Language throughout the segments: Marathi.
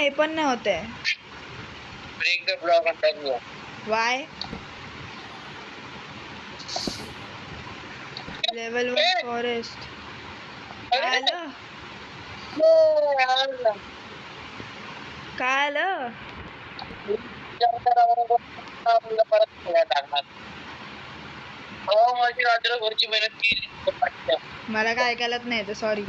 हे पण नाही होते. Break the block under Y level 1 forest. काय आलं काय आलं? रात्रभरची मेहनत केली. मला काय ऐकायलाच नाही येत, सॉरी.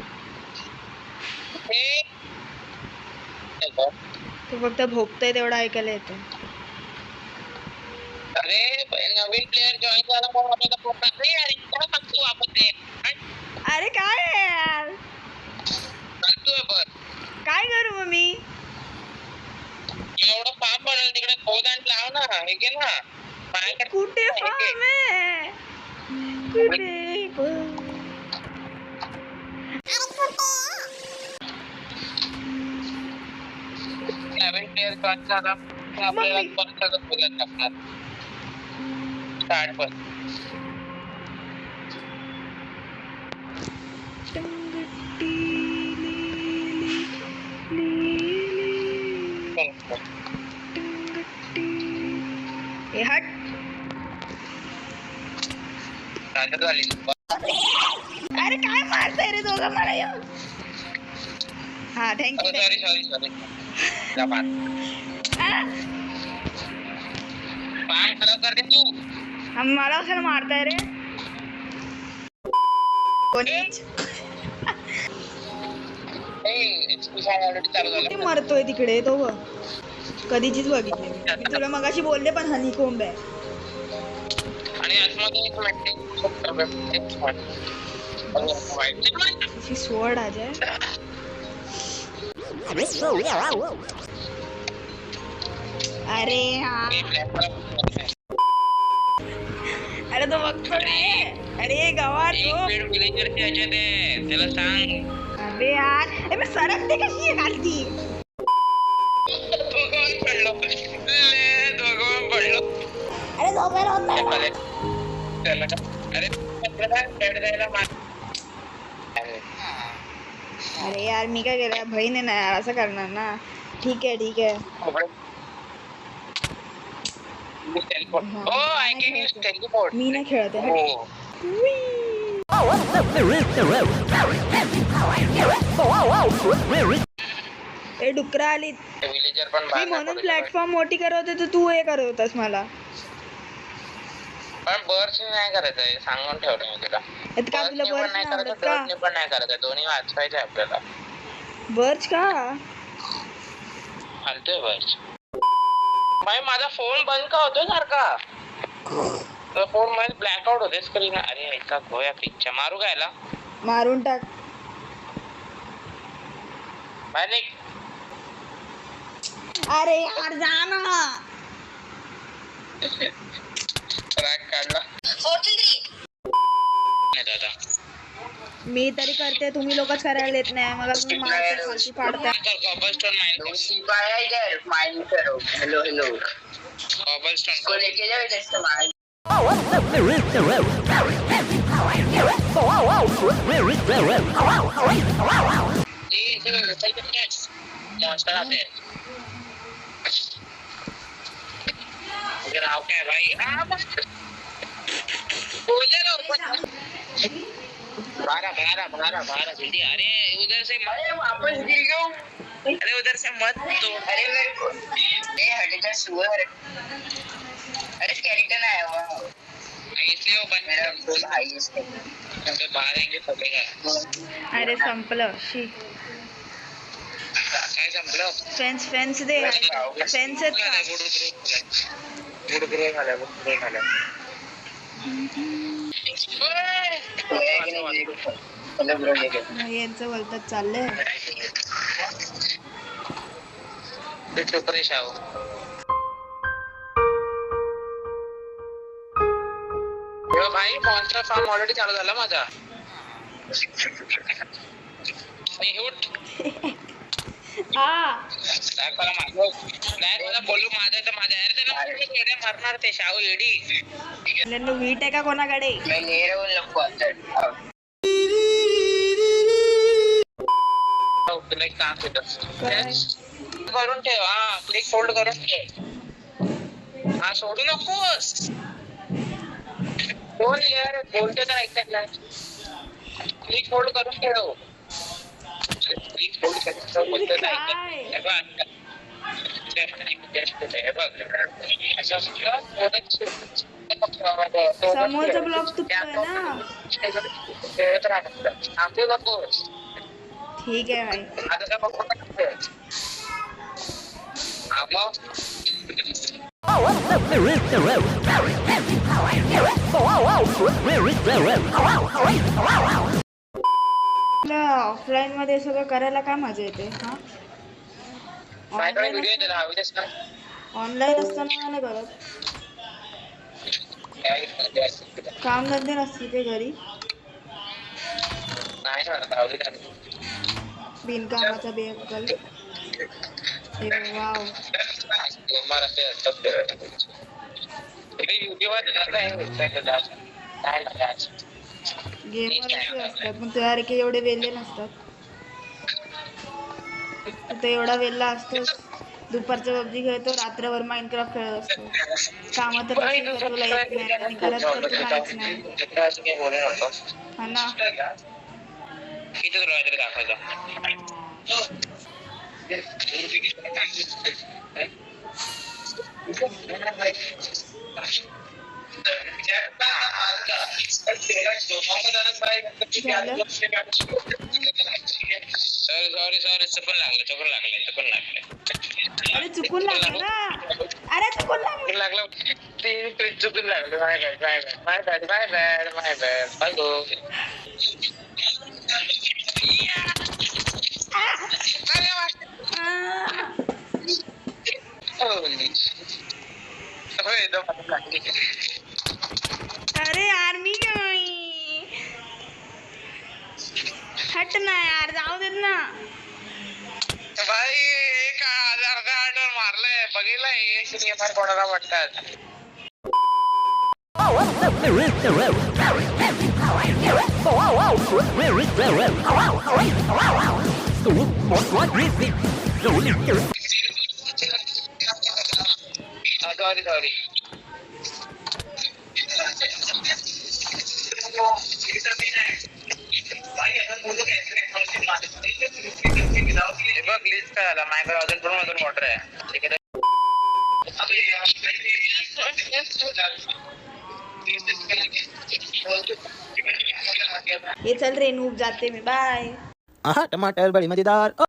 तू फक्त भोगतय तेवढं ऐकायला येतं. अरे नवीन प्लेअर जॉईन झाला म्हणून आपल्याला पूर्ण नाही यार इतका सांगतो आपण ते. अरे काय आहे यार, सांगतोय पण काय करू मग मी? एवढं फार्म बनल तिकडे खोद आणि लाव ना, हे घे ना. कुठे फार्म आहे? कुठे नवीन प्लेअर जॉईन झाला आपल्याला परत सगळं बोलत टाकणार. स्टार्ट पण हट. झाली. अरे काय मारताय रे दोघं मला येऊन? हा थँक्यू. सॉरी पाय खराब करते तू. मला असं मारताय रे कोणीच. कुठे मरतोय तिकडे तो? कधीचीच बघितले मी तुला मगाशी बोलले पण हनीकोंब आहे. आणि आतमध्ये एक मिनिट सोड अजय. अरे हा अरे तो बघतो काय? अरे गावात त्याला सांग. अरे यार मी सरकते कशी आहे खालती? अरे झोपायला होत नाही. अरे यार मी काय केलं? बहीण आहे ना यार, असं करणार ना. ठीक आहे मी नाही खेळत आहे. ए डुकरा आली मी म्हणून प्लॅटफॉर्म मोठी करत होते तर तू हे करत होतास मला. पण बर्च नाही करायचंय, सांगून ठेवलं मी तुला. तुला बर्च नाही आवडत का? पण नाही करायचं, दोन्ही वाचवायचे आपल्याला. बर्च का फालतोय बर्च. भाई माझा फोन बंद का होतोय सारखा? फोन मध्ये ब्लॅकआउट होते स्क्रीन. अरे ऐका गोया पिच्चा मारू गायला. मारून टाक. अरे यार जा ना. ट्रॅक काढला. दादा मी तरी करते, तुम्ही लोकच करायला देत नाही. मला तुम्ही मारता खालती पाडता. कॉबलस्टोन माइनिंग करो. हेलो कॉबलस्टोन को लेके जाओ इधर इस्तेमाल. मॉन्स्टर आते हैं. क्या भाई? बारह जल्दी. अरे उधर से वापस गिर गया. अरे उधर से मत तो. अरे मेरे को हटे जा सुअर. अरे कैरेक्टर ना आया हुआ इसलिए वो बंद. मेरा फोन हाई इसके तो बाहर आएंगे फटेगा. अरे संपलं. शी काय संपलं? फेन्स दे. फेन्स यांचं बोलतात चाललंय. भाई मॉन्स्टर फार्म ऑलरेडी चालू झाला माझा. बोलू माझा तर माझ्या. अरे त्याला मारणार ते शाहू एडी. वीट आहे का कोणाकडे? करून ठेव. हा क्लिक फोल्ड करून ठेव. हा सोडू नकोस. बोल यार, बोलतो तर ऐकायला. क्लिक फोल्ड करून ठेव. क्लिक फोल्ड करून ठेव बोलतो तर काय ऐकायला. समोरचा ब्लॉक तुटतोय ना. ठीक आहे भाई. ऑफलाईन मध्ये सगळं करायला काय मजा येते. हा ऑनलाईन असताना नाही करत. काम धंदे नसते ते घरी. बिनकामाचा बेअक्कल. वाव. गेमर असे असतात पण तुझ्यासारखे एवढे वेल्ले नसतात. तू तर एवढा वेल्ला असतोस. दुपारचं पबजी खेळतो, रात्रभर माइनक्राफ्ट खेळत असतो. कामं तर कसली तर तुला येत नाही आणि करत तर तू नाहीच नाही. हा ना. झालं. चुकून लागलं. अरे चुकून लागलं ना. अरे चुकून लागलं. चुकून लागलं. माय बॅड. अरे यार मी काय हट ना यार, जाऊ देत ना. भाई एक अर्धा मारलंय बघितलंय. कोणाला वाटतात सॉरी. बघ लिस्ट काय आला. माझ्याकडे अजून वॉटर आहे. हे चल रे नूब, जाते मी. बाय. टमाटर बड़ी मजेदार.